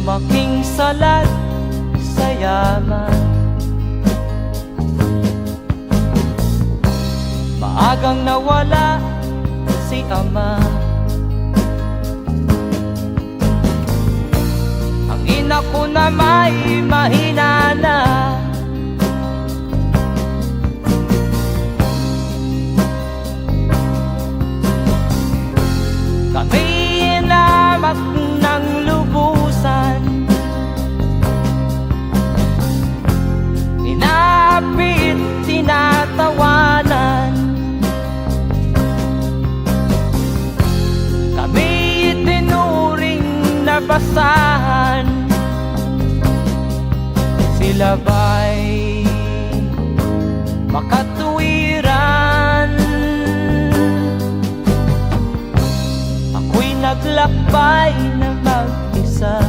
Lumaking salat sa yaman, maagang nawala si ama. Ang ina ko na may mahina na, kami inamak ng lubusan, inapit, tinatawanan. Kami itinuring na basahan, sila ba'y makatuwiran? Ako'y naglakbay na mag-isa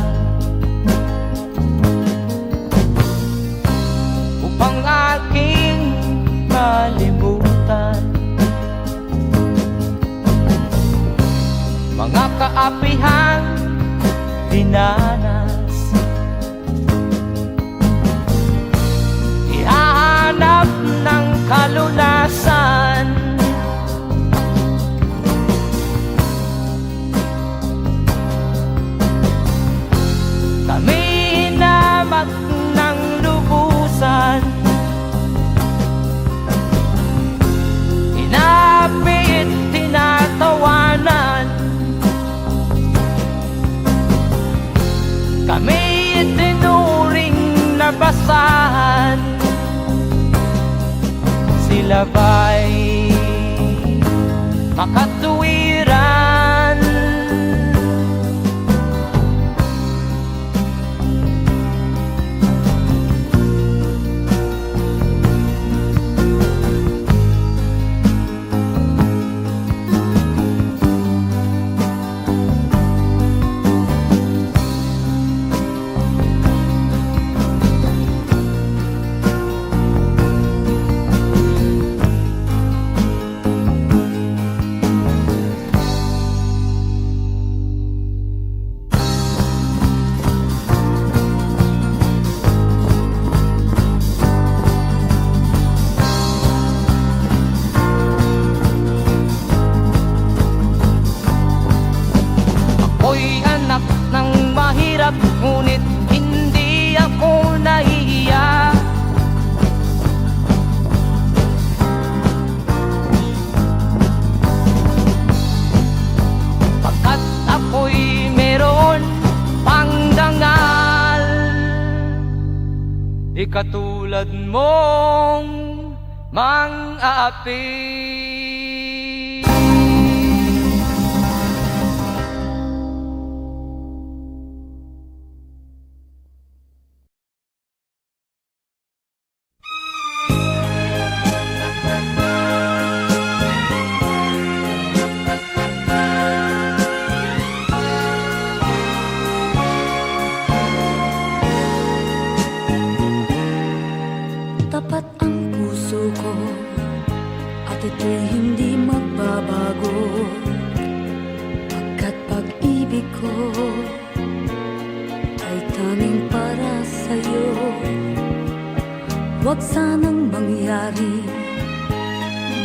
upang aking malimutan mga kaapihang dinanas. Ihahanap ng kalunasan, kami inamak ng lubusan, inapit, tinatawanan. Kami itinuring na basahan, sila ba'y makatuwiran? Ako'y anak ng mahirap, ngunit hindi ako nahihiya. Pagkat ako'y meron pang dangal, di katulad mong mang-aapi. Tapat ang puso ko at ito'y hindi magbabago, pagkat pag-ibig ko ay tanging para sa'yo. Huwag sanang mangyari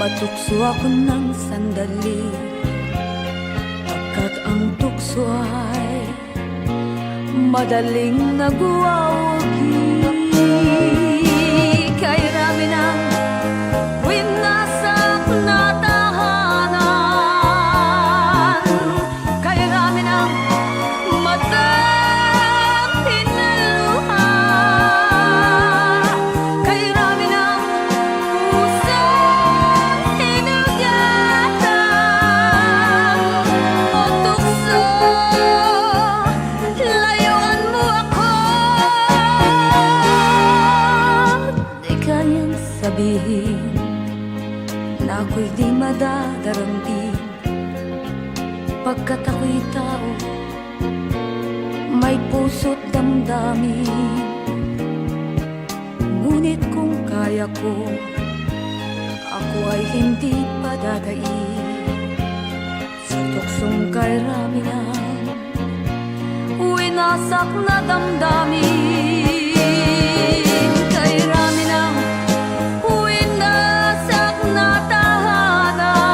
matukso ako ng sandali, pagkat ang tukso ay madaling nagwawagi. Kay rami ng winasak na tahanan, kay rami ng matang pinaluha, kay rami ng pusong hinugatan. O tukso, layuan mo ako. Di kayang sabihin na ako'y di madadarambin, pagkat ako'y tao, may puso't damdamin. Ngunit kung kaya ko, ako ay hindi padadaig sa tuksong kay rami ng wasak na damdamin. Kay rami ng winasak na tahanan,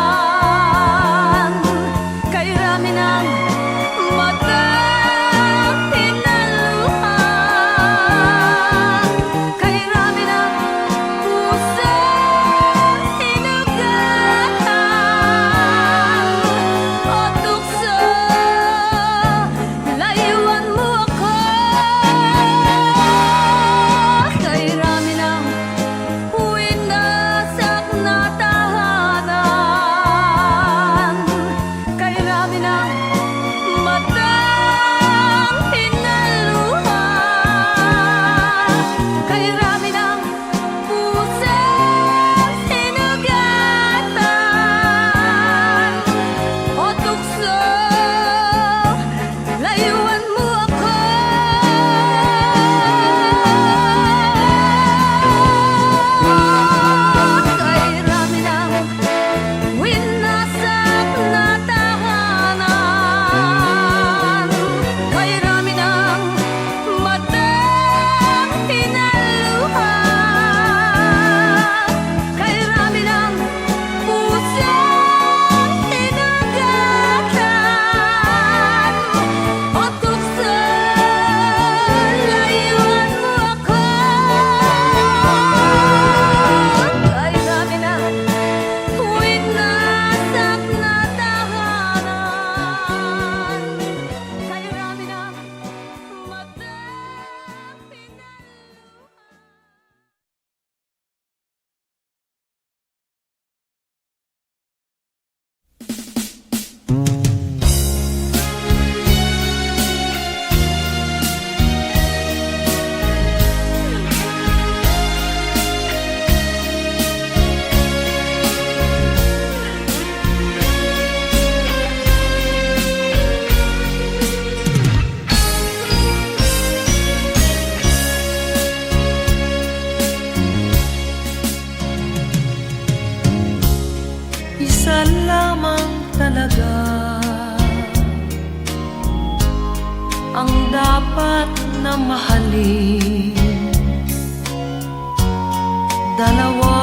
kay rami ng matang hinaluha, kay rami ng pusong hinugatan o tukso. Layuan mo ako, kay rami ng winasak na tahanan, kay rami ng matang hinaluha, kay rami ng pusong hinugatan o tukso. Layuan mo ako, kay rami ng winasak na tahanan, kay rami ng matang hinaluha, kay rami ng pusong hinugatan o tukso. Layuan mo ako, kay rami ng winasak na tahanan, kay rami ng matang Isa lamang talaga ang dapat na mahalin. Dalawa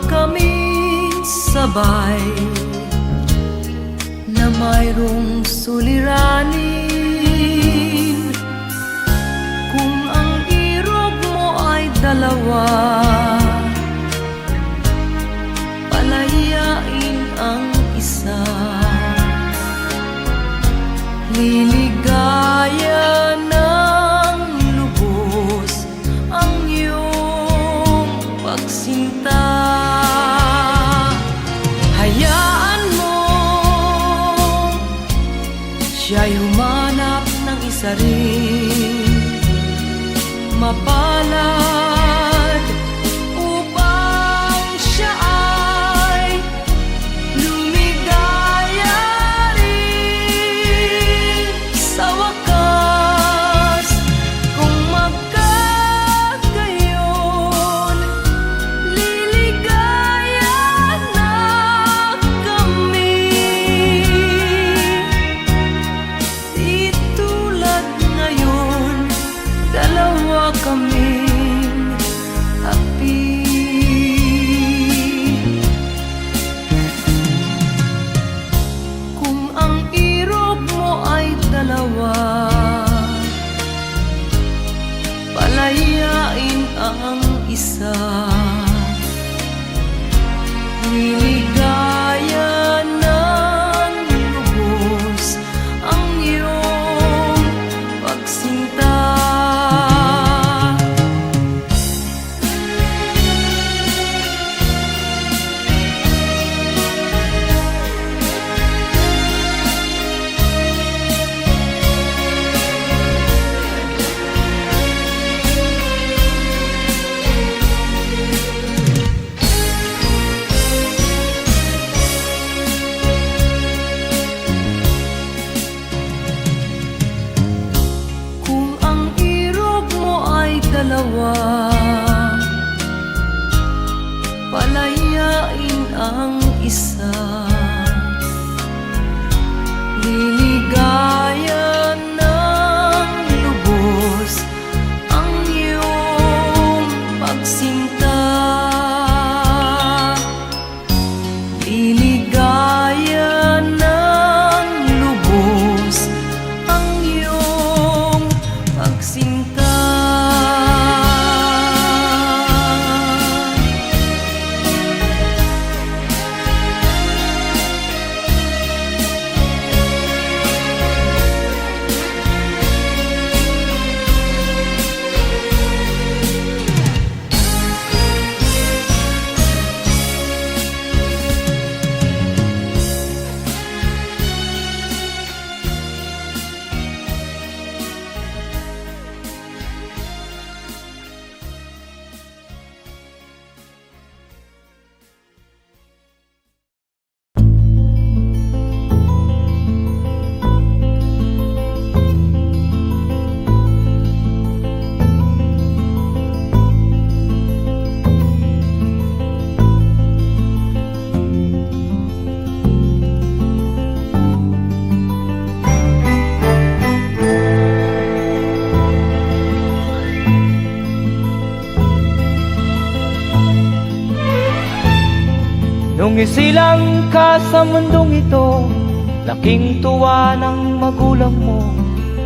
kaming sabay na mayroong suliranin. Kung ang irog mo ay dalawa, palayain ang isa. Liligaya ng lubos ang iyong pagsinta. Hayaan mo siya'y humanap ng isa rin, mapalad, upang siya ay lumigaya rin sa wakas. Kung magkagayon, liligaya na kami. Di tulad ngayon, dalawa kaming api. Kung ang irog mo ay dalawa, palayain ang isa. Liligaya ng lubos ang iyong pagsinta. dalawa, palayain ang isa. Liligaya ng Nung isilang ka sa mundong ito, laking tuwa ng magulang mo,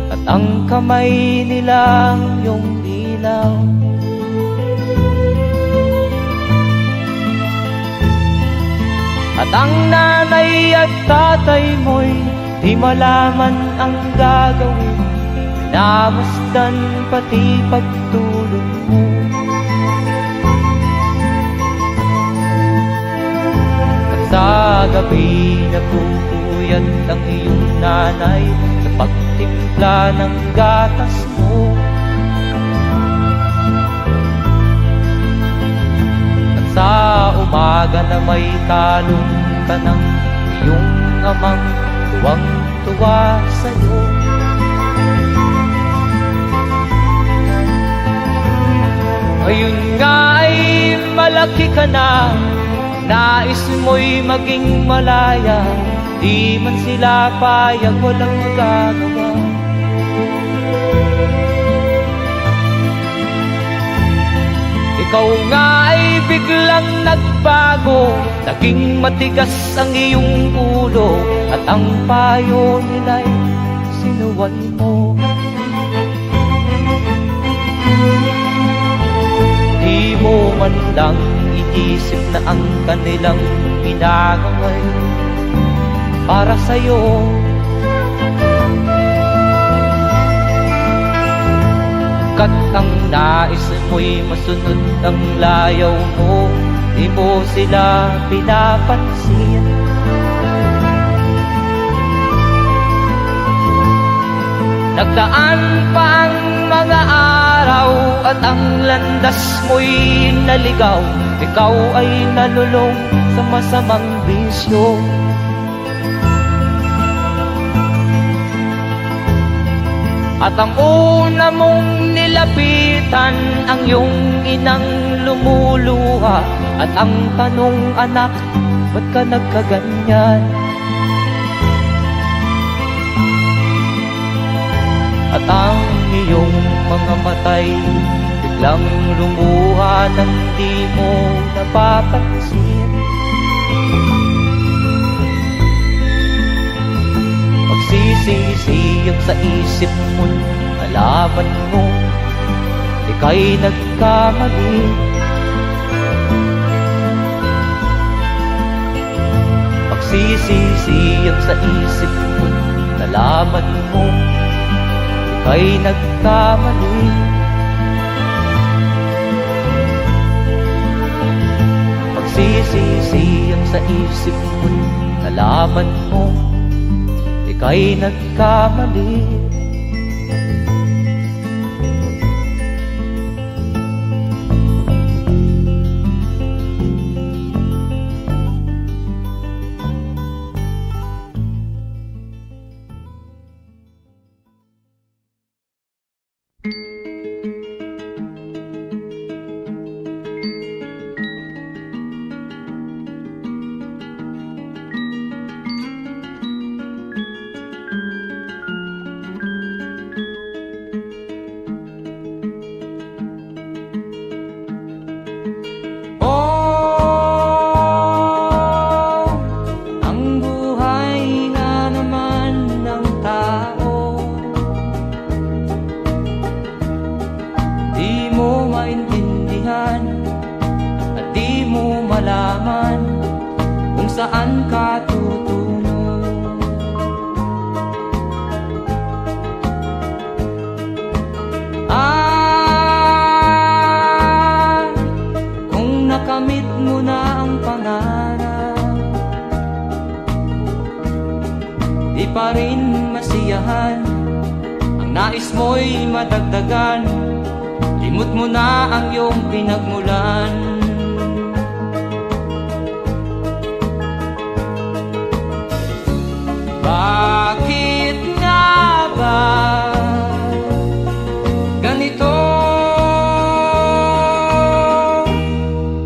at ang kamay nila iyong ilaw. At ang nanay at tatay mo'y di malaman ang gagawin, namasdan pati pagtulog mo. At sa gabi nagpupuyat ang iyong nanay sa pagtimpla ng gatas mo. At sa umaga na may talong ka ng iyong amang tuwang-tuwa sa'yo. Ngayon nga ay malaki ka na, nais mo'y maging malaya, di man sila payag, walang magagawa. Ikaw nga ay biglang nagbago, naging matigas ang iyong ulo, at ang payo nila'y sinuway mo. Di mo man lang iisip na ang kanilang ginagawa'y para sa'yo. Kat ang nais mo'y masunod ang layaw mo, di mo sila pinapansin. Nagdaan pa ang mga araw at ang landas mo'y naligaw, ikaw ay nalulong sa masamang bisyo. At ang una mong nilapitan ang iyong inang lumuluha, at ang tanong, anak, ba't ka nagkaganyan? At ang iyong mga matay biglang lumuha nang di mo napapansin. Magsisisiyag sa isip mo, nalaman mo ika'y nagkamali. Magsisisiyag sa isip mo, nalaman mo ika'y nagkamali. Magsisisiyag sa isip mo, nalaman mo ika'y nagkamali. Saan ka tutungo? Kung nakamit mo na ang pangarap, di pa rin masiyahan, ang nais mo'y madagdagan, limot mo na ang iyong pinagmulan. Bakit nga ba ganito?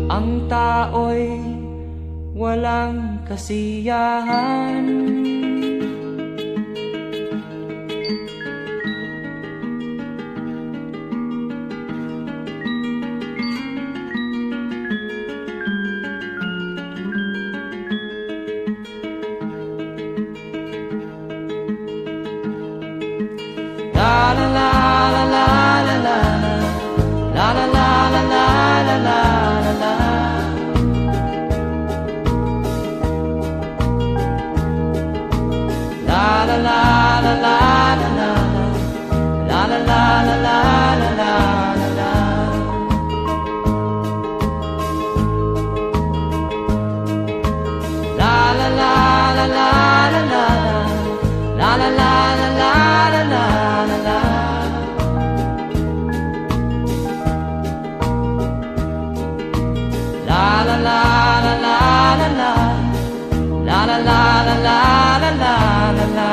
Ang tao'y walang kasiyahan. la la la la la la la. La la la la la la la. La la la la la la la la. La la la la la la la. La la la la la la la la la.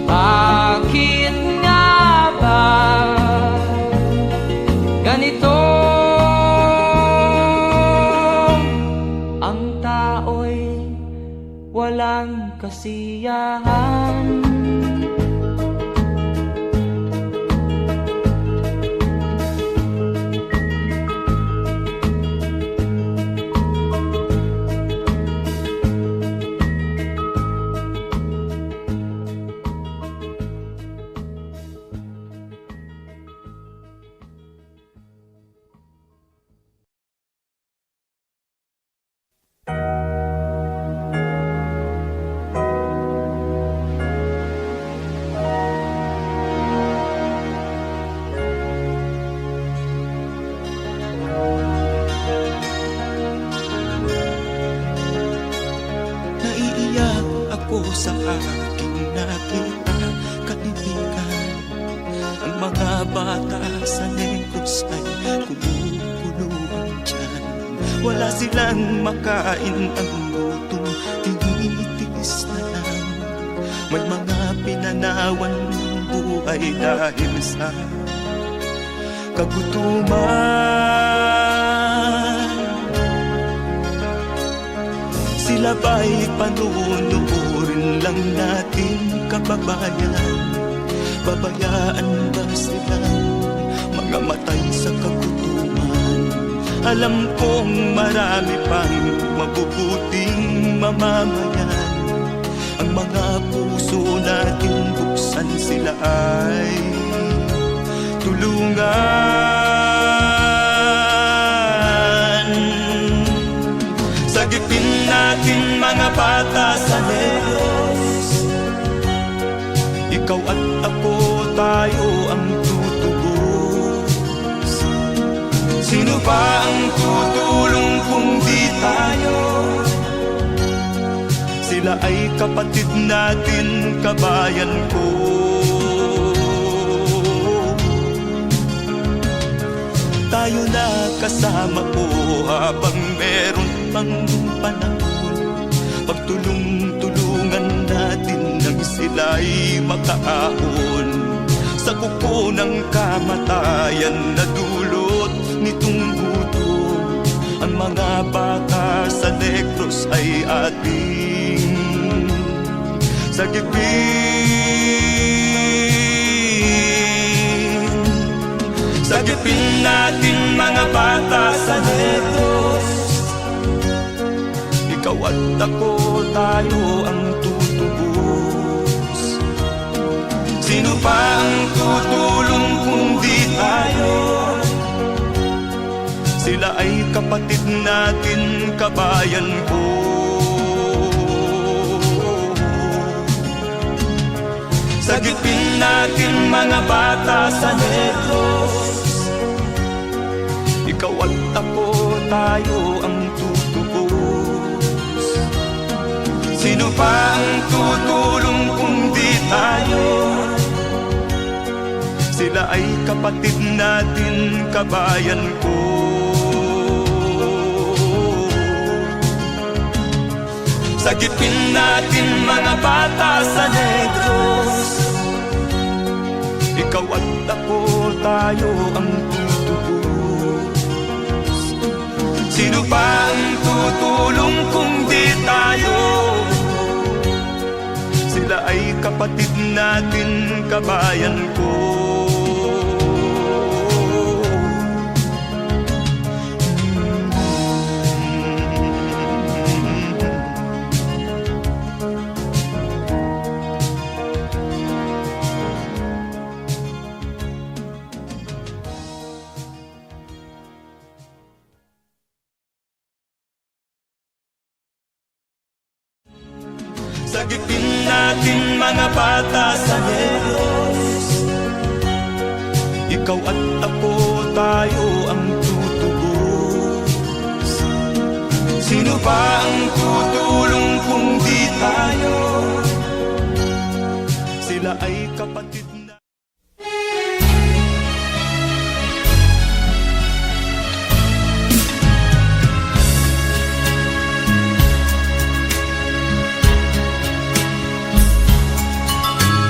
Bakit nga ba ganito? Ang tao'y walang kasiyahan. Naiiyak ako sa aking nakita, kaibigan. Ang mga bata sa Negros ay kumukuluan dyan. Wala silang makain, ang gutom tinitiis na lang. May mga pinanawan ng buhay dahil sa kagutuman. Sila ba'y panunurin lang natin, kababayan? Babayaan ba silang mga matay sa kagutuman? Alam kong marami pang mabubuting mamamayan. Ang mga puso natin buksan, sila ay tulungan. Sagipin natin mga bata sa Negros. Ikaw at ako, tayo ang tutubos. Sino ba ang tutulong kung di tayo? Sila ay kapatid natin, kabayan ko. Tayo na kasama ko habang meron pang panahon. Pagtulong-tulungan natin nang sila'y makaahon sa kuko ng kamatayan na dulot nitong gutom. Ang mga bata sa Negros ay ating sagipin. Sagipin natin mga bata sa Negros. Ikaw at ako, tayo ang tutubos. Sino pa ang tutulong kung di tayo? Sila ay kapatid natin, kabayan ko. Sagipin natin mga bata sa Negros. Ikaw at ako, tayo ang tutubos. Sino pa ang tutulong kung di tayo? Sila ay kapatid natin, kabayan ko. Sagipin natin mga bata sa Negros. Ikaw at ako, tayo ang tutubos. Sino pa ang tutulong kung di tayo? Sila ay kapatid natin, kabayan ko. Sagipin natin mga bata sa Diyos. Ikaw at ako, tayo ang tutubos. Sino ba ang tutulong kung di tayo? Sila ay kapatid na.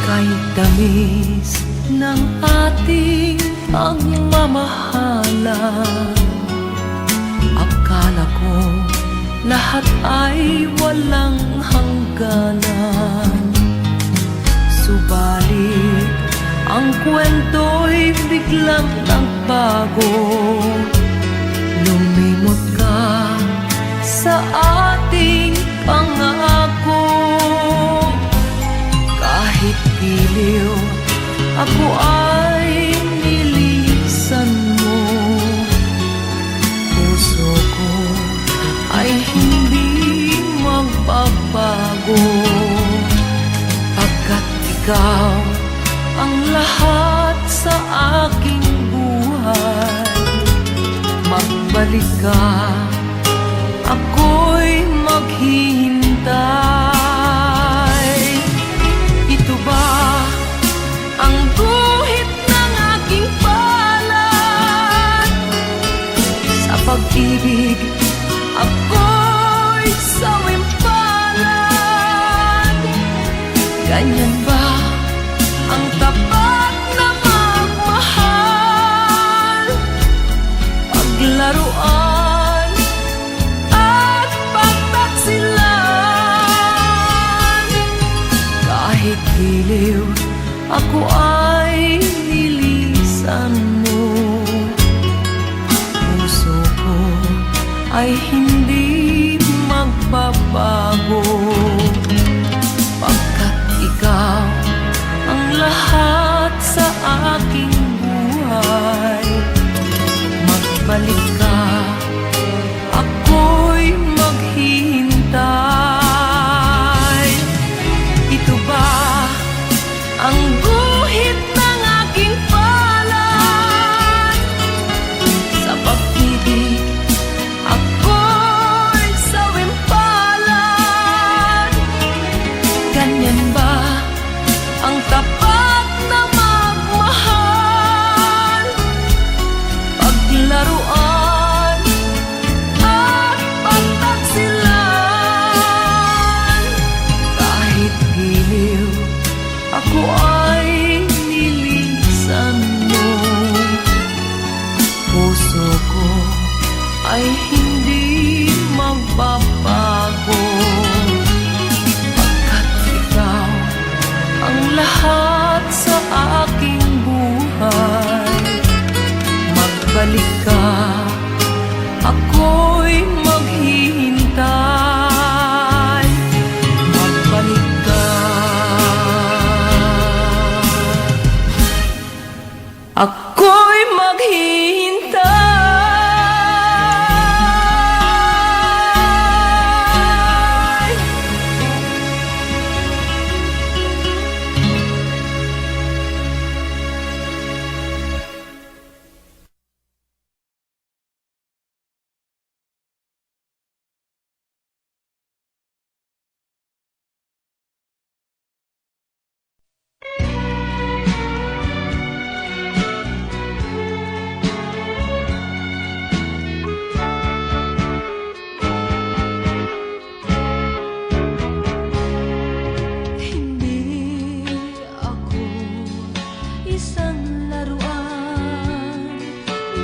Kahit tamis ng ating pagmamahalan, akala ko lahat ay walang hangganan. Subalit ang kwento'y biglang nagbago. Lumimot ka sa ating pangako. Kahit giliw, ako ay nilisan mo. Puso ko ay hindi magbabago, pagkat ikaw ang lahat sa aking buhay. Magbalik ka, ako'y maghihintay. Ito ba ang guhit ng aking palad? Sa pag-ibig, ako'y sawimpalad. Ganyan ba ang tapat na magmahal? Paglaruan at pagtaksilan. Kahit giliw, ako ay nilisan mo. Puso ko ay hindi magbabago, pagkat ikaw ang lahat sa aking buhay. Magbalik ka, ako'y maghihintay. Ito ba ang guhit ng aking palad? Sa pag-ibig, ako'y sawimpalad. Ganyan ba ang tapat na magmahal? Paglaruan at pagtaksilan. Kahit giliw, ako ay nilisan mo. Puso ko ay hindi magbabago, pagkat ikaw ang lahat sa aking buhay. Magbalik ka, ako'y maghihintay. Magbalik ka, ako'y maghihintay. Hindi ako isang laruan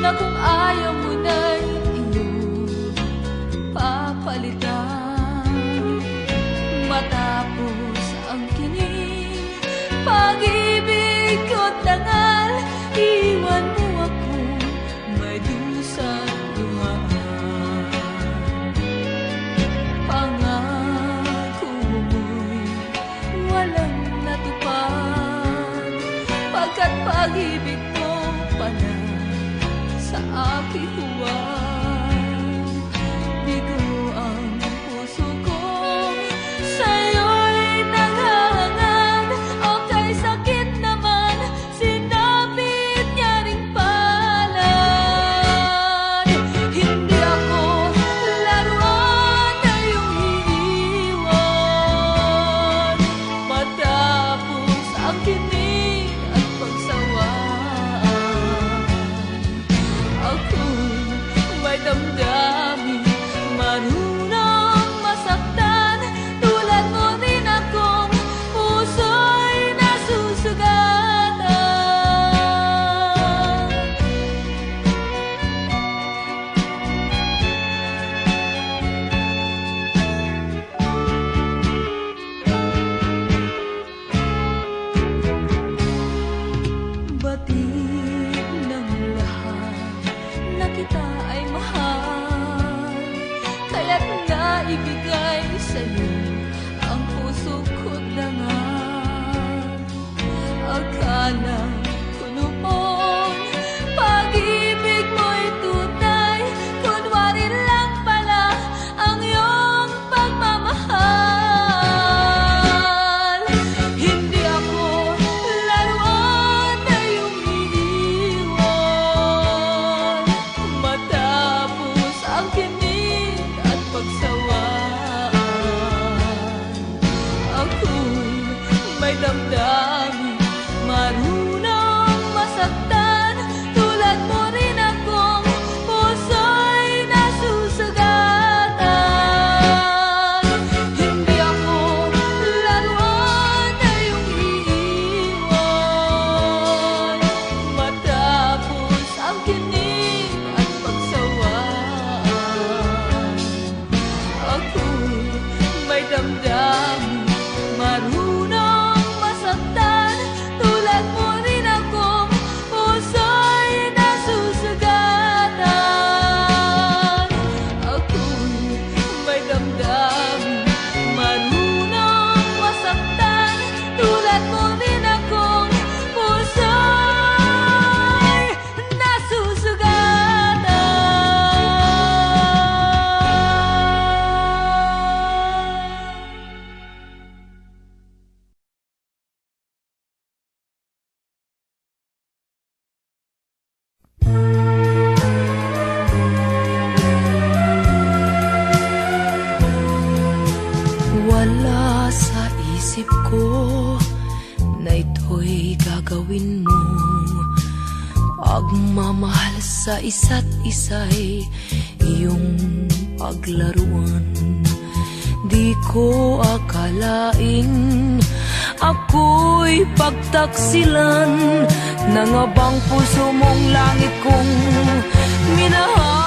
na kung ayaw mo na'y iyong papalitan. Matapos ang kinig, pag-ibig ko't dangal, iwan mo ako may dusang luhaan. Pangako mo'y walang natupad, pagkat pag-ibig mo pala sa aking huwag. Bigo ang puso ko, sa'yo'y liwanag ko noon. Pag-ibig mo'y tunay, kunwari lang pala ang iyong pagmamahal. Hindi ako laruan na iyong iniwan, matapos ang kinig at pagsawaan. Ako'y may damdamin, marunong masaktan. Tulad mo rin akong puso'y nasusugatan. Hindi ako laruan na iyong iiwan, matapos ang kinig at pagsawaan. Ako'y may damdamin, marunong masaktan. Tulad mo rin akong puso'y nasusugatan. Ako'y may damdamin, marunong masaktan. Tulad mo rin akong puso'y nasusugatan. Wala sa isip ko na ito'y gagawin mo. Pagmamahal sa isa't isa'y iyong paglaruan. Di ko akalain ako'y pagtaksilan ng abang puso mong langit kong minahal.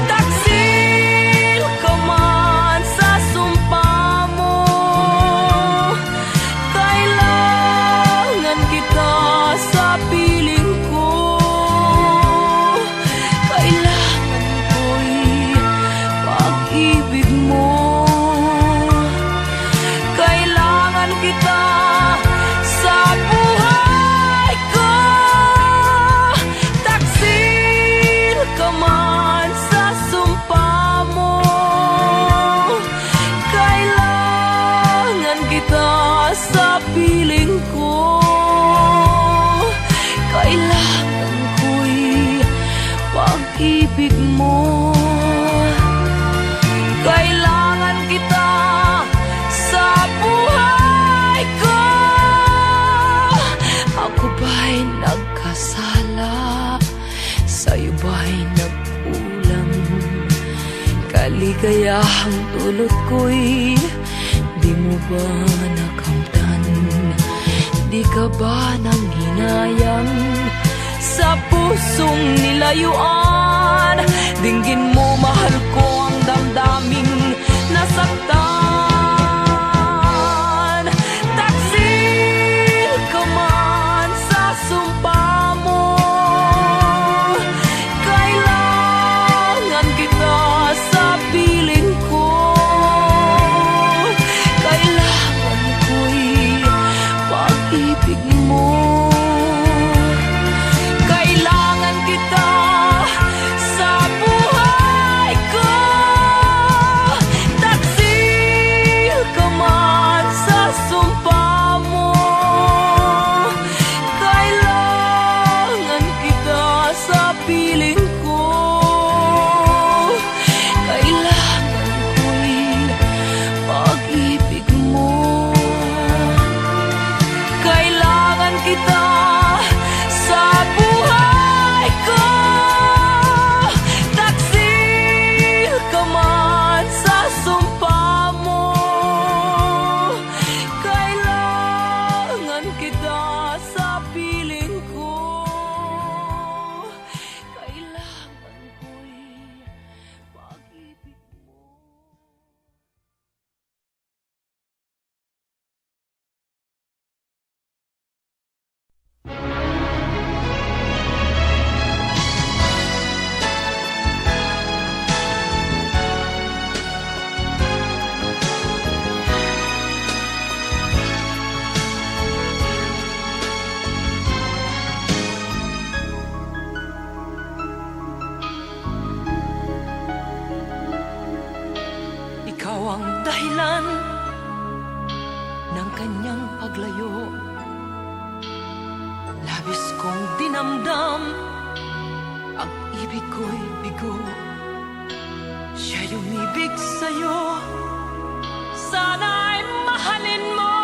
Taksil ka man sa sumpa mo, kailangan kita sa piling ko. Kailangan ko'y pag-ibig mo. Kailangan kita sa buhay ko. Taksil ka man sa sumpa mo, kailangan kita sa piling ko. Kailangan ko'y pag-ibig mo. Kailangan kita sa buhay ko. Ako ba'y nagkasala? Sa'yo ba'y nagkulang? Kaligayahang dulot ko'y di mo ba nakamtan? Di ka ba nang hinayang sa pusong nilayuan? Dinggin mo, mahal ko, ang damdaming nasaktan. Taksil ka man sa sumpa mo, kailangan kita sa piling ko. Kailangan ko'y pag-ibig mo. Kailangan kita sa buhay ko. ang dahilan ng kanyang paglayo. Labis kong dinamdam, ang ibig ko'y bigo. Siya'y umibig sa'yo, sana'y mahalin mo,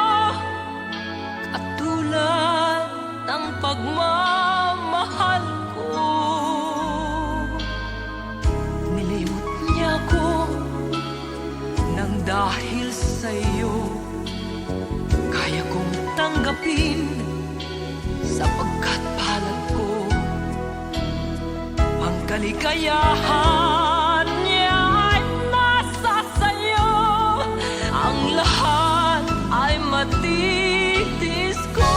katulad ng pagmamahal ko. Nilimot niya ko nang dahil sa'yo, kaya kong tanggapin sapagkat palad ko ang kaligayahan niya ay nasa sayo. Ang lahat ay matitis ko.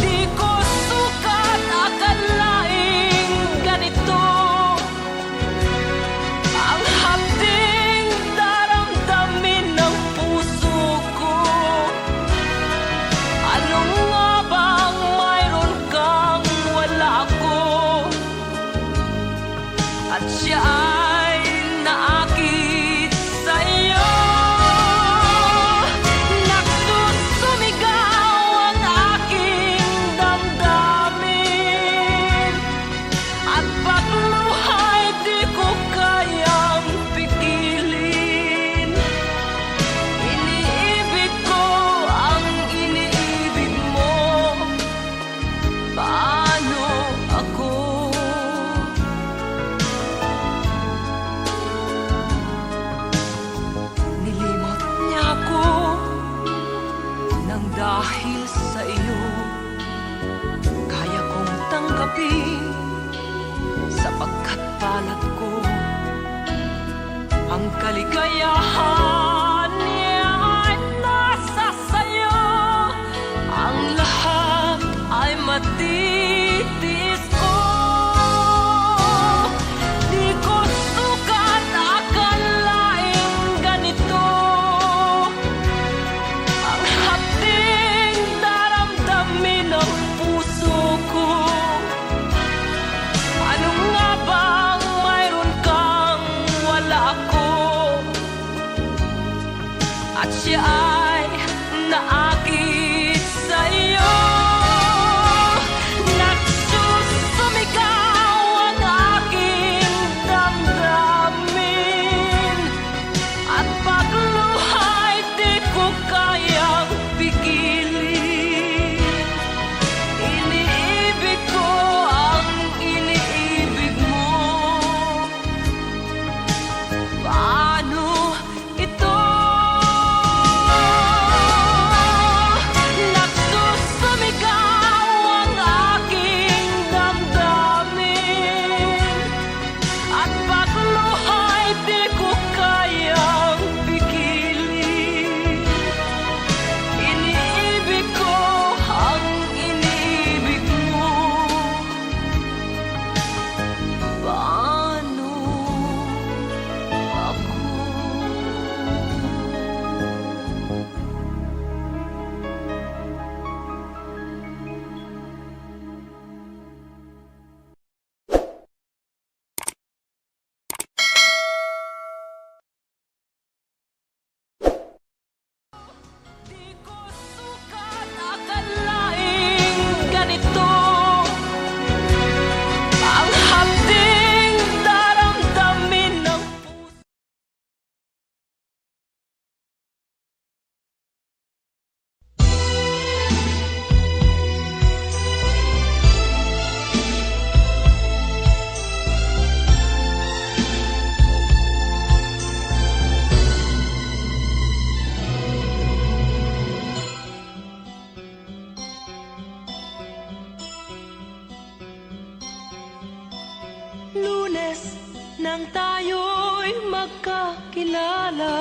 Di ko sukat akalaing ganito ang hapding daramdamin ng puso ko. Ano nga bang mayroon kang wala ko? At siya ay naakit sa'yo. Nagsusumigaw ang aking damdamin, at pagluhay di ko kayang pigilin. Iniibig ko ang iniibig mo. Paano ako? Nilimot niya ako nang dahil sa iyo, kaya kong tanggapin sapagkat palad ko ang kaligayahan niya ay nasa sayo. Ang lahat ay matitis ko. Di ko sukat akalaing ganito ang hapding daramdamin ng puso ko. Ano nga bang mayroon kang wala ko? At siya ay naakit sa'yo. Nagsusumigaw ang aking damdamin, at pagluhay di ko kayang pigilin. Iniibig ko ang iniibig mo. Paano ito? Nagsusumigaw ang aking damdamin, at pagluhay di ko kayang pigilin. Iniibig ko ang iniibig mo. Paano ako? Di ko sukat akalaing ganito ang hapding daramdamin ng puso. Lunes nang tayo'y magkakilala,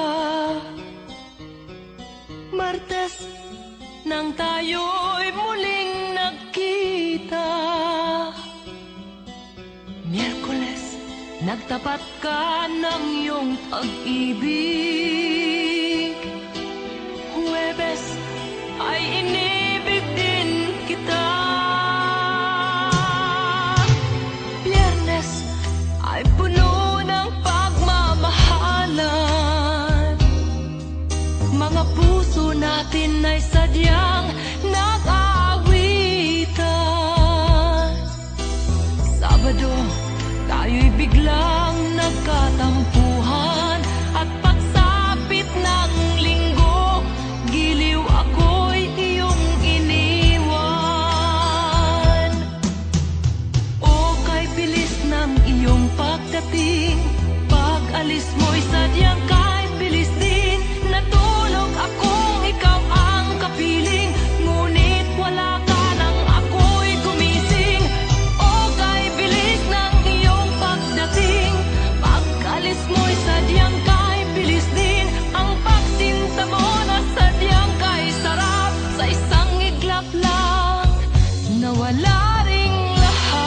Martes nang tayo'y muling nagkita, Miyerkules nagtapat ka ng iyong pag-ibig, Huwebes ay inibig din kita, Biyernes ay puno ng pagmamahal. sadyang nag-aawitan. Sabado, tayo'y biglang nagkatampuhan, at pagsapit ng linggo, giliw ako'y iyong iniwan. O kay bilis ng iyong pagdating, pag-alis mo'y sadyang kay bilis din. Natulog akong ikaw ang kapiling, ngunit wala ka nang ako'y gumising. O kay bilis ng iyong pagdating, pag-alis mo'y sadyang kay bilis din. Ang pagsinta mo na sadyang kay sarap, sa isang iglap lang nawala ring lahat.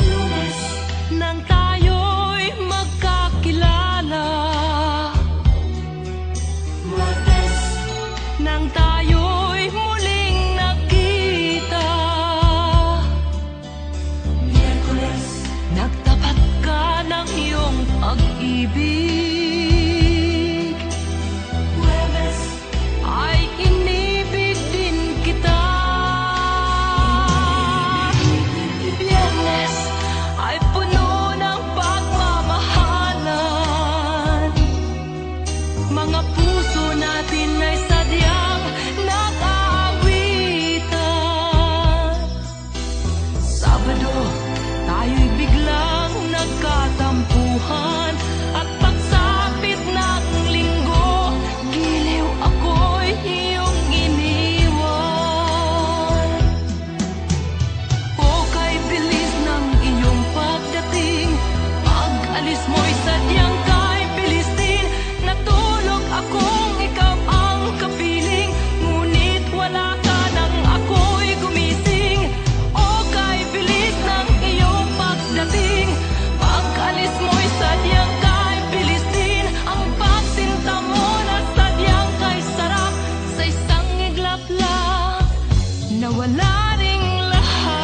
Lunes, nang tayo'y magkakilala. Martes, nang tayo'y muling nakita. Miyerkules, nagtapat ka ng iyong pag-ibig. Huwebes, ay inibig din kita. Biyernes, ay puno ng pagmamahalan. Mga puso natin ay sadyang nag-aawitan. Sabado, tayo'y biglang nagkatampuhan, at pagsapit ng linggo, giliw ako'y iyong iniwan. O kay bilis ng iyong pagdating, pag-alis mo'y sadyang kay bilis din. Natulog akong ikaw ang kapiling, ngunit wala ka nang ako'y gumising. O kay bilis ng iyong pagdating, pag-alis mo'y sadyang kay bilis din. Ang pagsinta mo na sadyang kay sarap, sa isang iglap lang nawala ring lahat.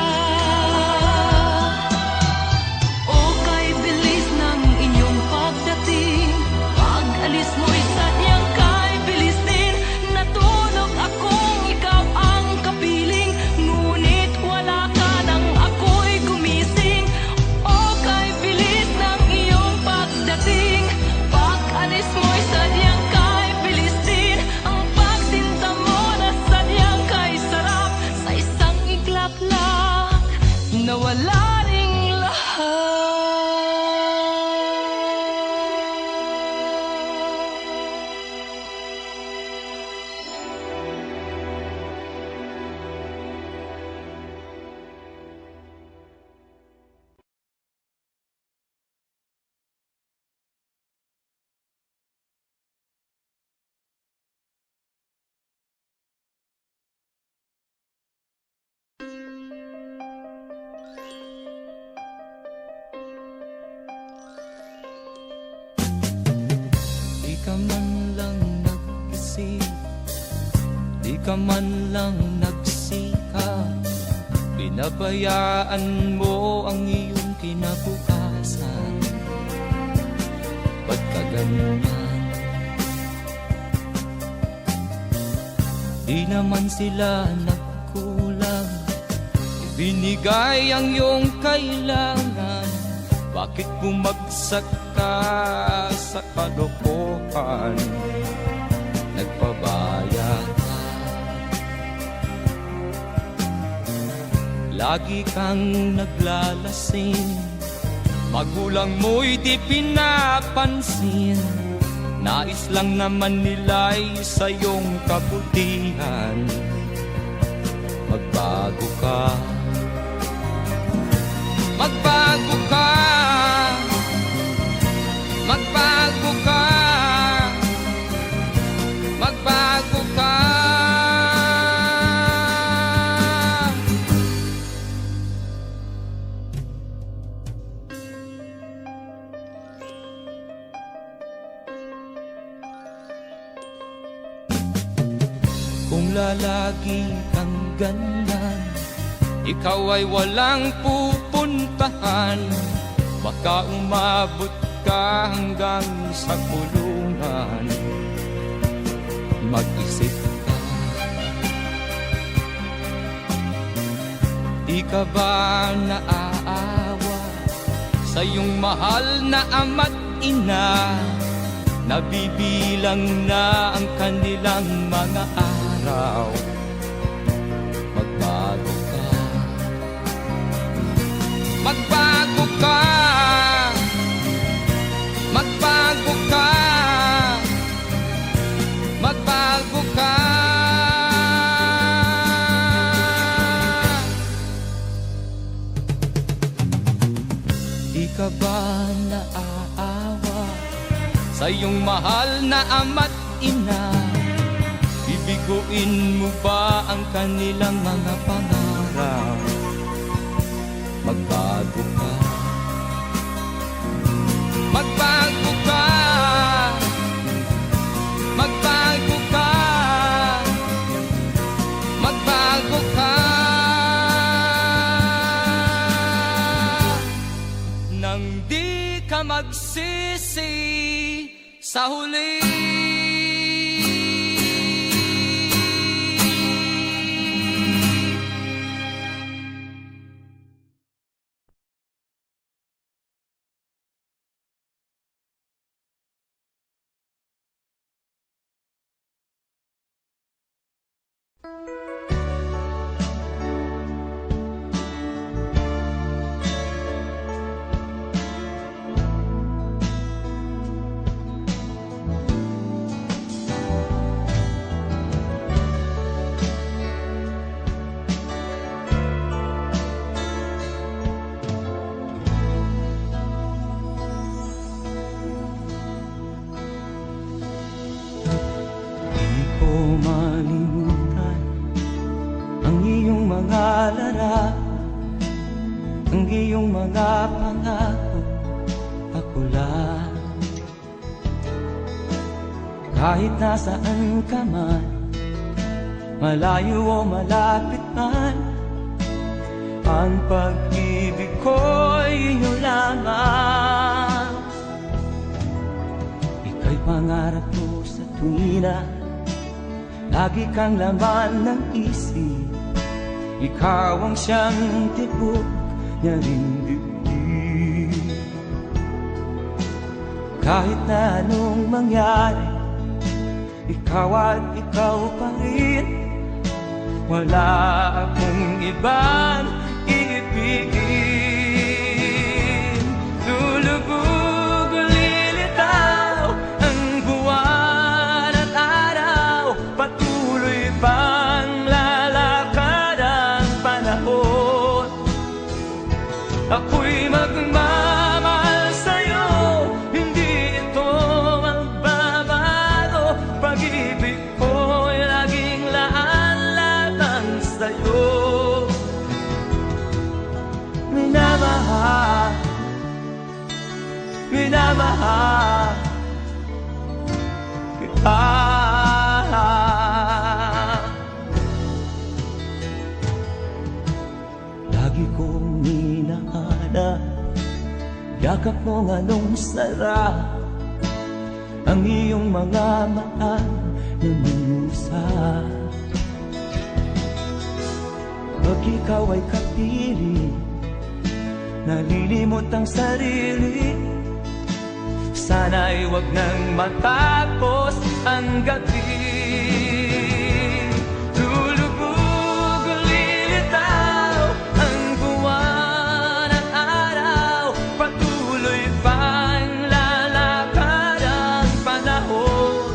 O kay bilis ng iyong pagdating, pag-alis mo'y sadyang kay bilis din. Natulog akong ikaw ang kapiling, ngunit wala ka nang ako'y gumising. O kay bilis ng iyong pagdating, pag-alis mo'y sadyang kay bilis din. Ang pagsinta mo na sadyang kay sarap, sa isang iglap lang nawala ring lahat. Di ka man lang nag-isip, di ka man lang nagsikap, pinabayaan mo ang iyong kinabukasan. Ba't ka ganyan? Di naman sila nagkulang, ibinigay ang iyong kailangan. Bakit bumagsak ka sa kalokohan? Nagpabaya ka, lagi kang naglalasing, magulang mo'y di pinapansin. Nais lang naman nila'y sa iyong kabutihan. Magbago ka, magbago ka, magbago ka, magbago ka. Kung lalagi kang ganyan, ikaw ay walang pupuntahan. Baka umabot ka hanggang sa kulungan. Mag-isip ka, di ka ba naaawa sa iyong mahal na ama't ina? Nabibilang na ang kanilang mga araw. Magbago ka, magbago ka, magbago ka, magbago ka. Di ka ba naaawa sa iyong mahal na ama't ina? Bibiguin mo ba ang kanilang mga pangarap? Magbago ka, magbago ka, magbago ka, magbago ka. Nang di ka magsisi sa huli. Malimutan ang iyong mga larap, ang iyong mga pangako, ako lang. Kahit nasaan ka man, malayo o malapit man, ang pag-ibig ko'y iyo lamang. Ika'y pangarap ko sa tuwina, lagi kang laman ng isip. Ikaw ang siyang tibok niya ring dibdib. Kahit na anong mangyari, ikaw at ikaw pa rin. Wala akong ibang iibigin. Lulubog o lilitaw ang buwan at araw, patuloy pang lalakad ang panahon. Ako'y magmamahal sa'yo, hindi ito magbabago. Pag-ibig ko'y laging laan lamang sa'yo. Minamahal, minamahal kita. Lagi kong hinahanap yakap mong anong sarap, ang iyong mga mata na minusap. Pag ikaw ay kapiling, nalilimot ang sarili. Sana'y wag nang matapos ang gabi. Lulubog o lilitaw ang buwan at araw, patuloy pang lalakad ang panahon.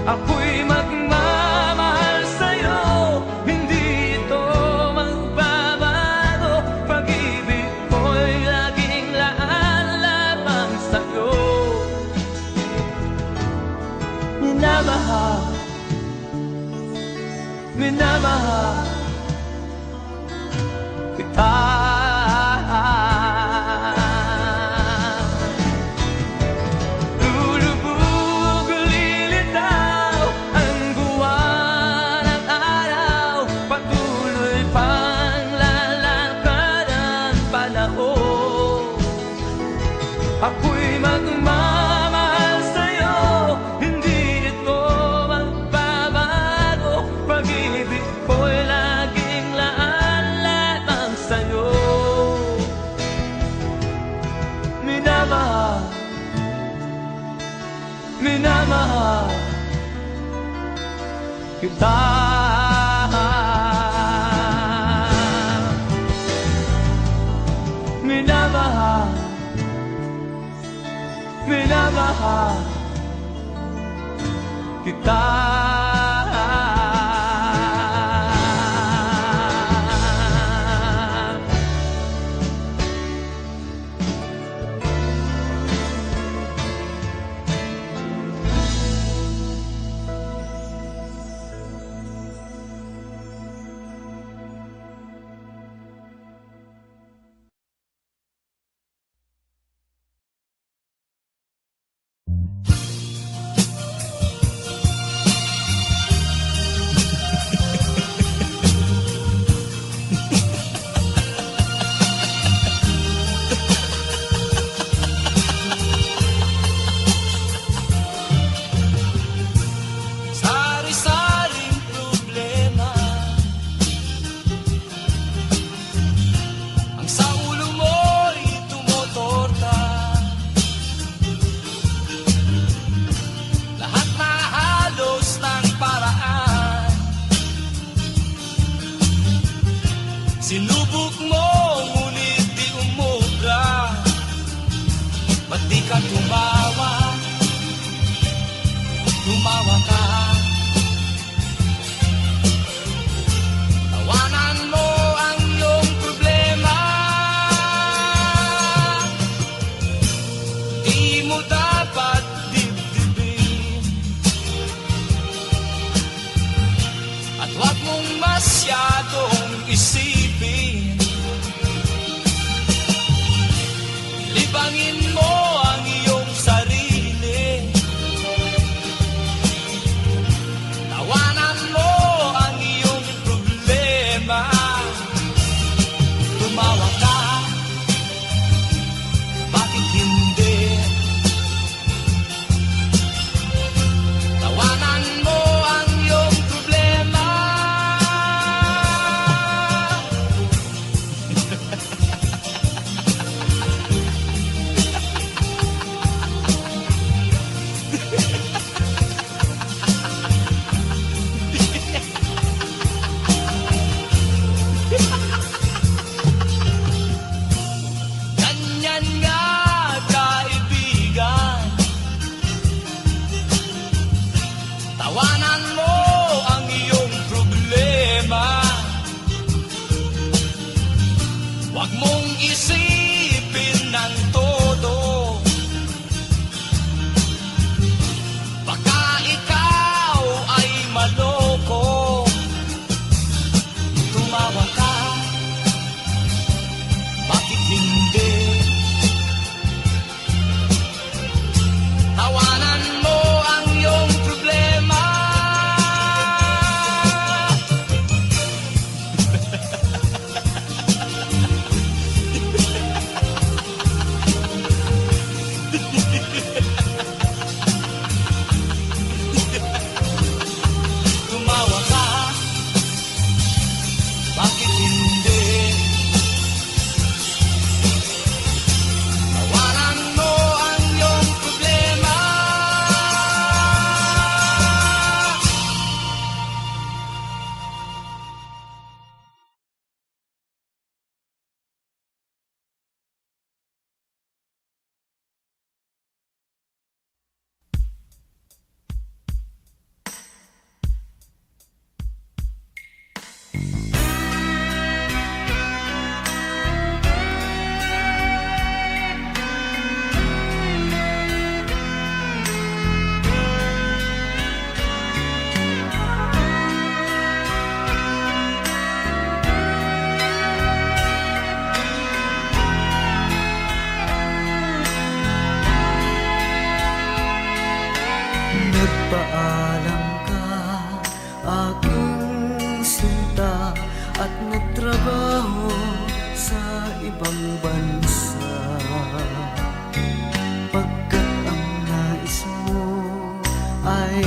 Ako'y magmamahal sa'yo, hindi ito magbabago. Pag-ibig ko'y laging laan lamang sa'yo. Minamahal, minamahal kita. Lulubog o lilitaw ang buwan kita. Minamahal, minamahal kita. Sari-saring problema ang sa ulo mo'y tumutorta. Lahat na halos ng paraan sinubok mo, ngunit di umubra. Ba't di ka tumawa? Tumawa ka. Tawanan mo ang iyong problema. Di mo dapat dibdibin, at huwag mong masyadong isipin. Libangin mo ang iyong sarili. Tawanan mo ang iyong problema. Tumawa ka, bakit hindi? Tawanan mo ang iyong problema. Ganyan nga, kaibigan. Tawanan mo ang iyong problema. Huwag mong isipin ng todo. Baka ikaw ay maloko. Tumawa ka, bakit hindi? Tawanan mo ang iyong problema. Tumawa ka, bakit hindi? Tawanan mo ang iyong problema. Nagpaalam ka, aking sinta, at nagtrabaho sa ibang bansa. Pagkat ang nais mo ay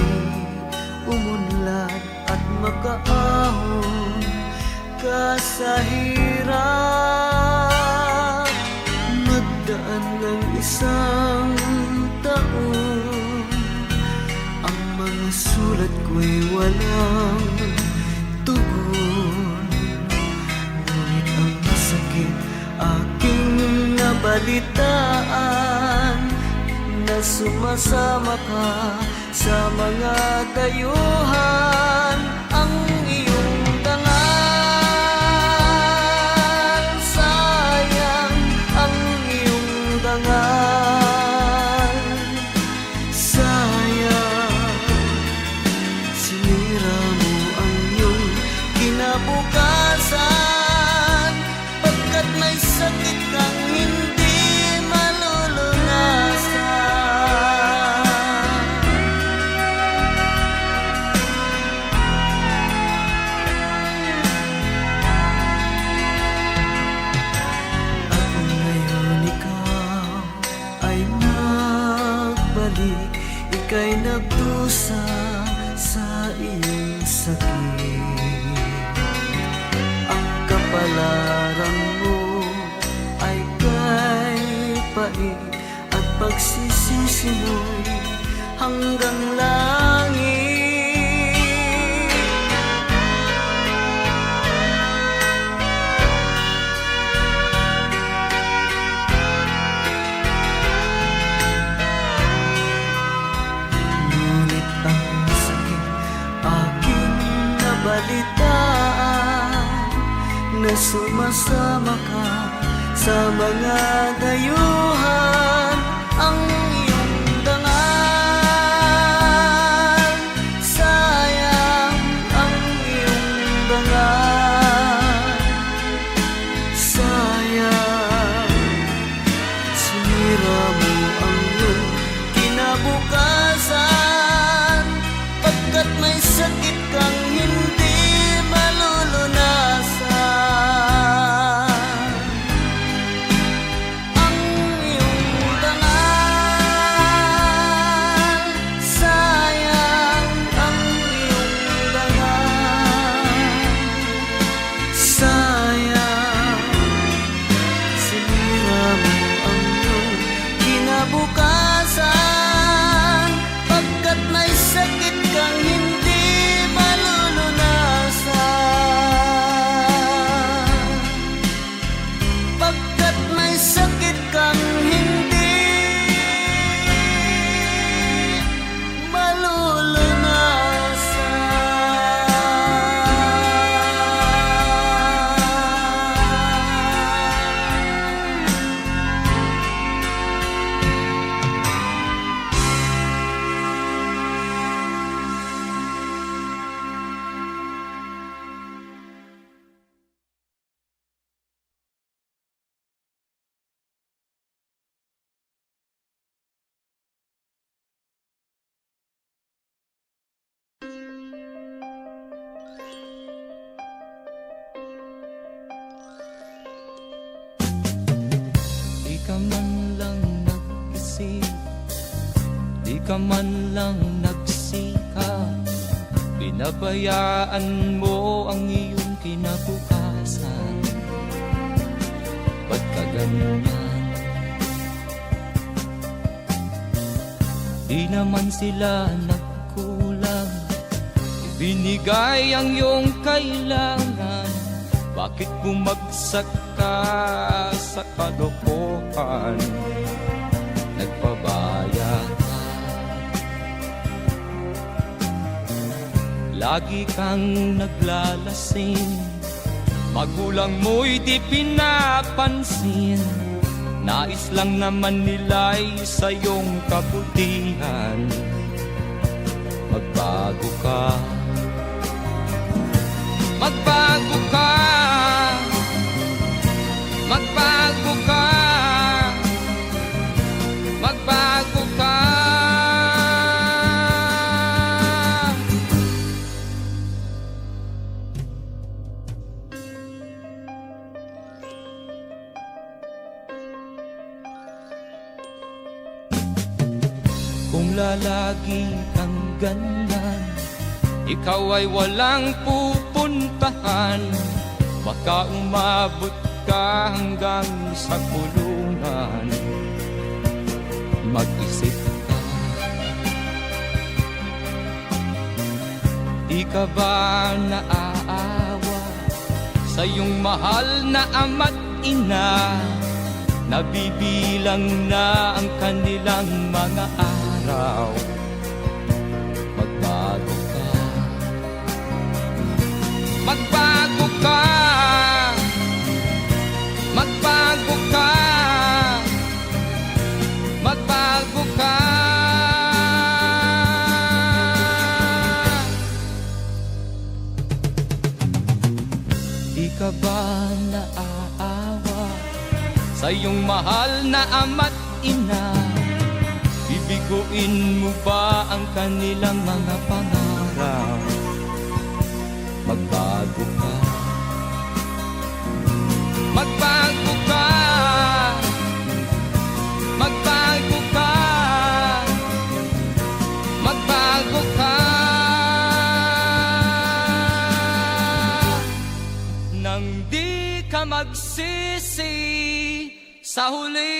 umunlad at makaahon ka sa hirap. Nagdaan ng isang taon, ang mga sulat ko'y walang tugon. Ngunit ang sakit aking nabalitaan, na sumasama ka sa mga dayuhan. Ang iyong dangal, sayang ang iyong dangal. Sayang, sinira mo ang iyong kinabukasan, pagkat may sakit kang hindi malulunasan. At ngayon ikaw ay nagbalik, ika'y nagdusa sa iyong sakit. Ang kapalaran mo ay kay pait, at pagsisisi mo'y hanggang langit. Ngunit ang sakit aking nabalitaan, na sumasama ka sa mga dayuhan. Ang iyong dangal, sayang ang iyong dangal. Sayang, sinira mo ang iyong kinabukasan, pagkat may sakit kang hindi malulunasan. Ang iyong dangal, sayang ang iyong dangal. Sayang, sinira mo ang iyong kinabukasan, pagkat may sakit kang hindi malulunasan. Pagkat may sakit kang hindi malulunasan. Di ka man lang nag-isip, di ka man lang nagsikap, pinabayaan mo ang iyong kinabukasan. Ba't ka ganyan? Di naman sila nagkulang, ibinigay ang iyong kailangan. Bakit bumagsak ka sa kalokohan? Nagpabaya ka, lagi kang naglalasing, magulang mo'y di pinapansin. Nais lang naman nila'y sa iyong kabutihan. Magbago ka, magbago ka, magbago ka, magbago ka. Kung lalagi kang ganyan, ikaw ay walang pupuntahan. Baka umabot ka hanggang sa kulungan. Mag-isip ka, Di ka ba naaawa sa iyong mahal na ama't ina? Nabibilang na ang kanilang mga araw. Magbago ka, magbago ka, magbago ka, magbago ka. Di ka ba naaawa sa iyong mahal na ama't ina? Bibiguin mo ba ang kanilang mga pangarap? Magbago ka, magbago ka, magbago ka, magbago ka. Nang di ka magsisi sa huli.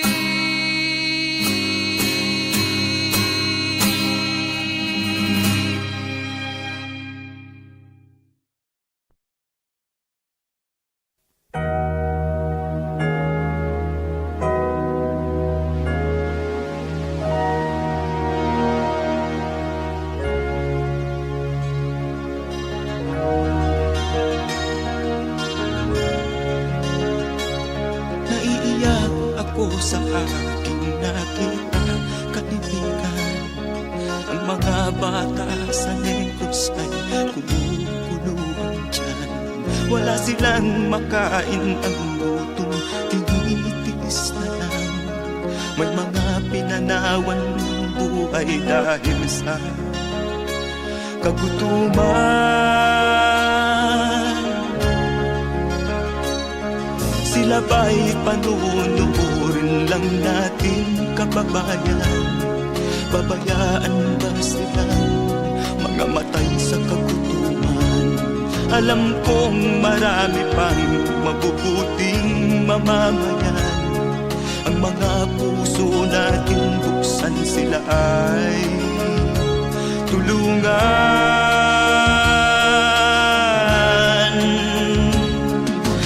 Naiiyak ako sa aking nakita, kaibigan. Ang mga bata sa Negros ay kumukulong dyan. Wala silang makain, ang gutom tinitiis na lang. May mga pinanawan ng buhay dahil sa kagutuman. Sila ba'y panunurin lang natin, kababayan? Babayaan ba silang mga matay sa kagutuman? Alam kong marami pang mabubuting mamamayan. Ang mga puso natin buksan, sila ay tulungan.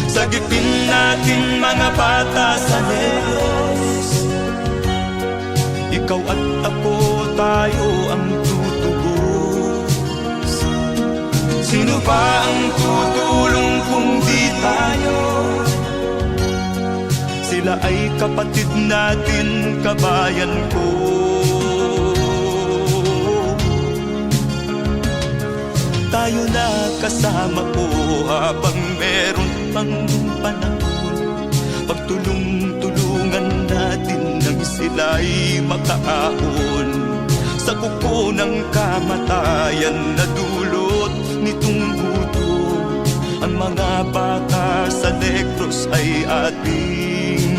Sagipin natin mga bata sa Negros. Ikaw at ako, tayo ang tutubos. Sino ba ang tutulong kung di tayo? Sila ay kapatid natin, kabayan ko. Tayo na kasama ko habang meron pang panahon. Pagtulong-tulungan natin nang sila'y makaahon sa kuko ng kamatayan na dulot nitong gutom. Ang mga bata sa Negros ay ating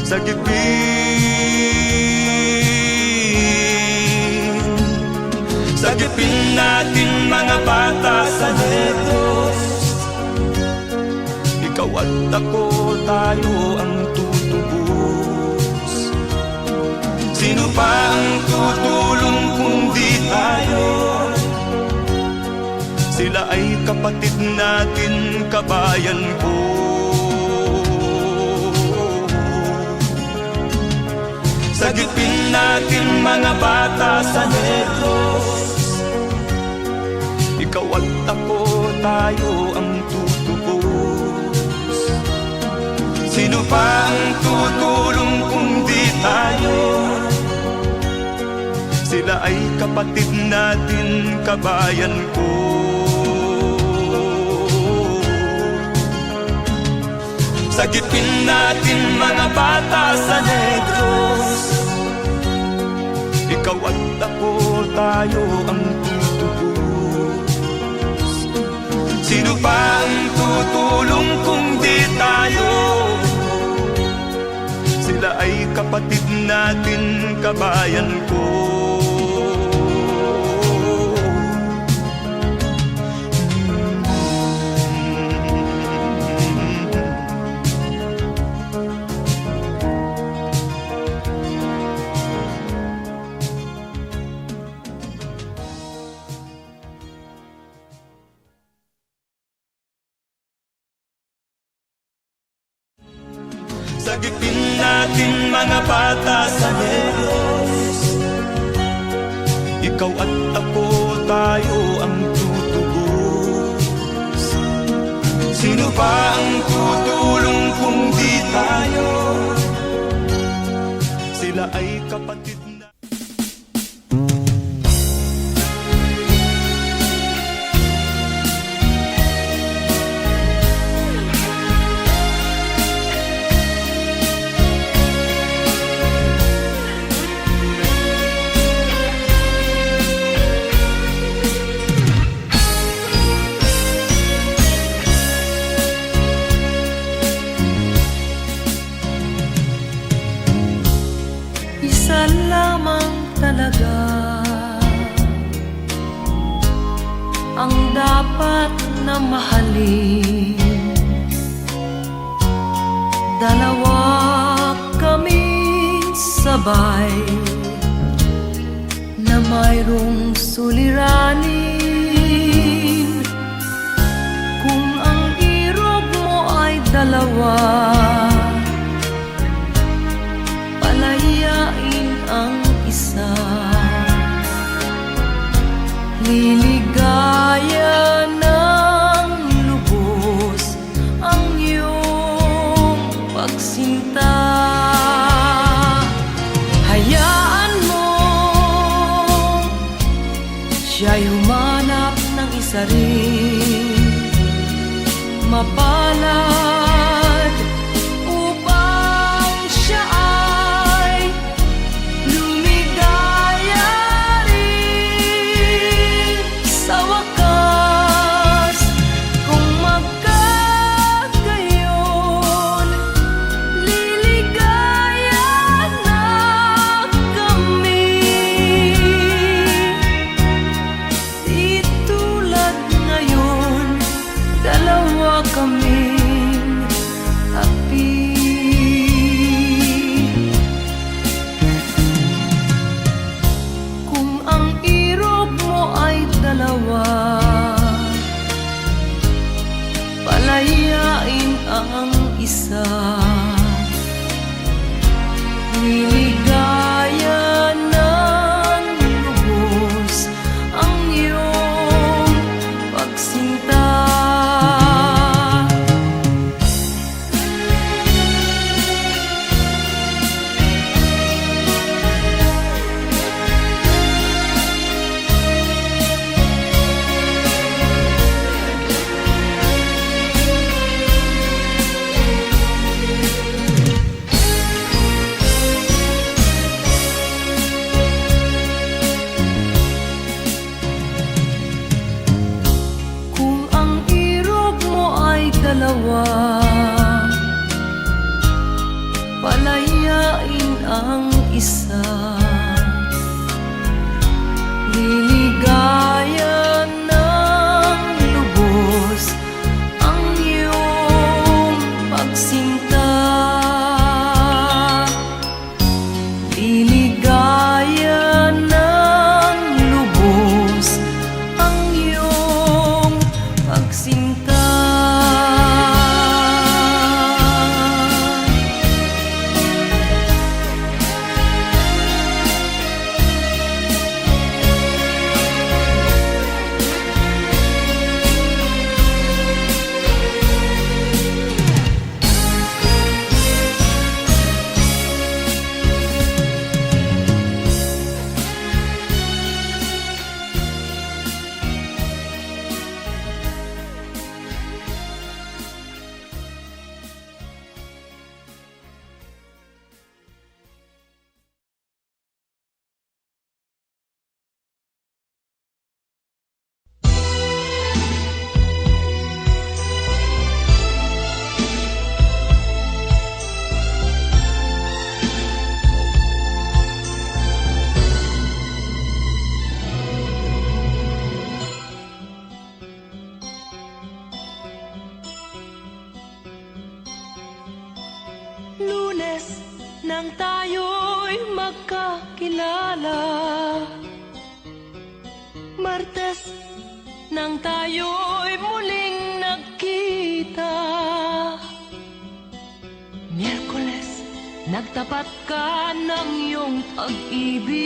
sagipin. Sagipin natin mga bata sa Negros. Ikaw at ako, tayo ang tutubos. Sino pa ang tutulong kung di tayo? Sila ay kapatid natin, kabayan ko. Sagipin natin mga bata sa Negros. Ikaw at ako, tayo ang tutubos. Sino pa ang tutulong kung di tayo? Sila ay kapatid natin, kabayan ko. Sagipin natin mga bata sa Negros. Ikaw at ako, tayo ang tutubos. Sino pa ang tutulong kung di tayo? Sila ay kapatid natin, kabayan ko. Sagipin natin mga bata sa Negros. Ikaw at ako, tayo ang tutubos. Sino ba ang tutulong kung di tayo? Sila ay kapatid na. Isa lamang talaga ang dapat na mahalin. Dalawa kaming sabay na mayroong suliranin. Kung ang irog mo ay dalawa, palayain ang isa. Liligaya ng lubos ang iyong pagsinta. Hayaan mo siya'y humanap ng isa rin, mapalad, upang siya ay lumigaya rin sa wakas. Kung magkagayon, liligaya na kami. Di tulad ngayon, dalawa kaming happy. Kung ang irog mo ay dalawa, palayain ang isa. Liligaya ng lubos ang iyong pagsinta. Kung ang irog mo ay dalawa, palayain ang isa. Liligaya ng lubos ang iyong pagsinta. Liligaya ng lubos ang iyong pagsinta. Lunes nang tayo'y magkakilala, Martes nang tayo'y muling nagkita, Miyerkules nagtapat ka ng iyong pag-ibig.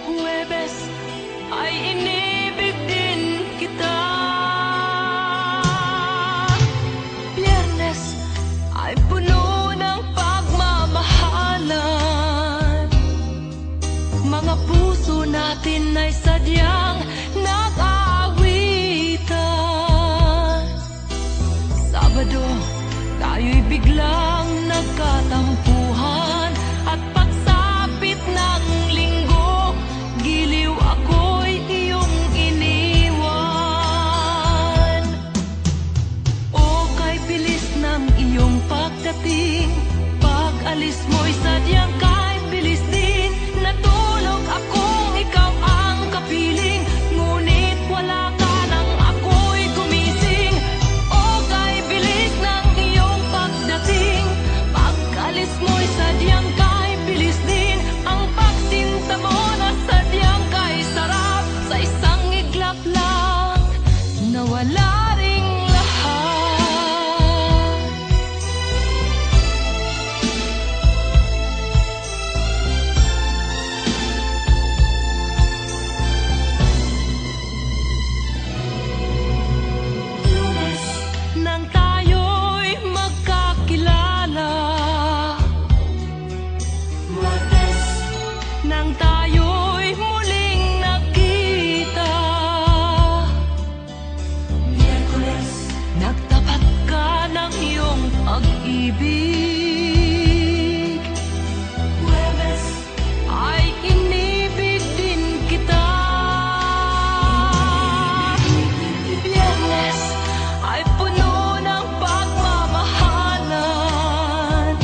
Huwebes ay inibig din kita. Biyernes ay puno ng pagmamahalan. Mga puso natin ay sadyang nag-aawitan. Sabado, tayo'y biglang nagkatampuhan. At pagsapit ng linggo, giliw ako'y iyong iniwan. O kay bilis ng iyong pagdating, pag-alis mo'y sadyang kay bilis din. Natulog akong ikaw ang kapiling, ngunit wala ka nang ako'y gumising. O kay bilis ng iyong pagdating, pag-alis mo'y sadyang kay bilis din. Ang pagsinta mo na sadyang kay sarap, sa isang iglap lang nawala ring lahat. Lunes, nang tayo'y magkakilala. Martes, nang tayo'y muling nakita. Miyerkules, nagtapat ka ng iyong pag-ibig. Huwebes, ay inibig din kita. Biyernes, ay puno ng pagmamahalan.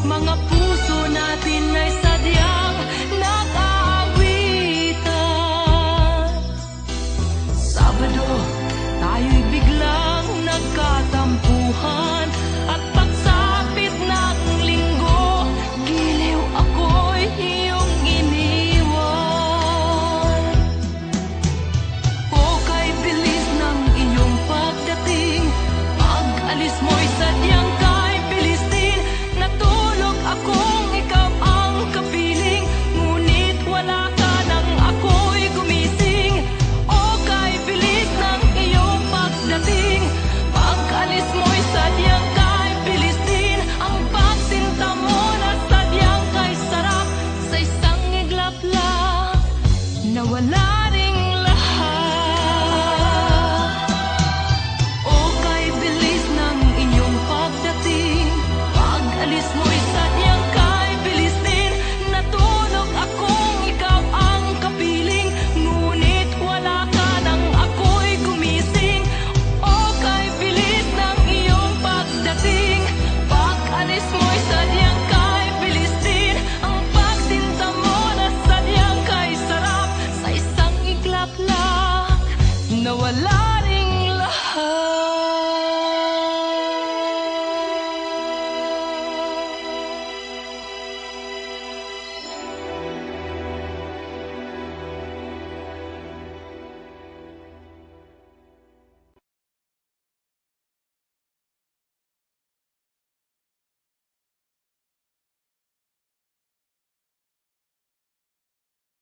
Mga puso natin ay sadyang nag-aawitan. Sabado, tayo'y biglang nagkatampuhan. At pagsapit ng linggo, giliw ako'y iyong iniwan. O kay bilis ng iyong pagdating, pag-alis mo'y sadyang kay bilis din. Natulog akong ikaw ang kapiling, ngunit wala ka nang ako'y gumising. O kay bilis ng iyong pagdating, pag-alis mo'y sadyang kay bilis din. Ang pagsinta mo na sadyang kay sarap, sa isang iglap lang nawala ring lahat. O kay bilis ng inyong pagdating, pag-alis mo'y sadyang kay bilis din. Natulog akong ikaw ang kapiling, ngunit wala ka nang ako'y gumising. O kay bilis ng iyong pagdating, pag-alis mo'y sadyang